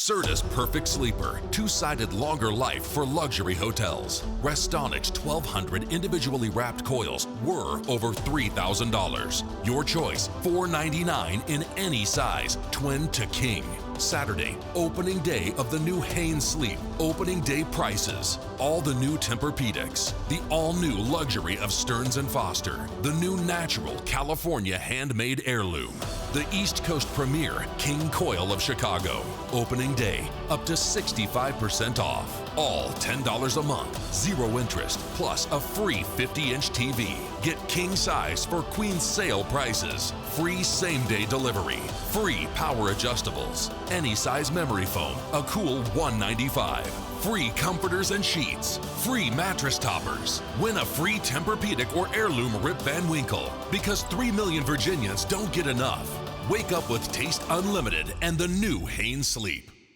Serta's Perfect Sleeper, two-sided longer life for luxury hotels. Restonic's 1,200 individually wrapped coils were over $3,000. Your choice, $499 in any size, twin to king. Saturday, opening day of the new Haynes Sleep, opening day prices. All the new Tempur-Pedics, the all-new luxury of Stearns & Foster, the new natural California handmade heirloom, the East Coast premier King Coil of Chicago. Opening day, up to 65% off. All $10 a month, zero interest, plus a free 50-inch TV. Get king size for queen sale prices. Free same-day delivery. Free power adjustables. Any size memory foam, a cool $195. Free comforters and sheets. Free mattress toppers. Win a free Tempur-Pedic or heirloom Rip Van Winkle. Because 3 million Virginians don't get enough. Wake up with Taste Unlimited and the new Haynes Sleep.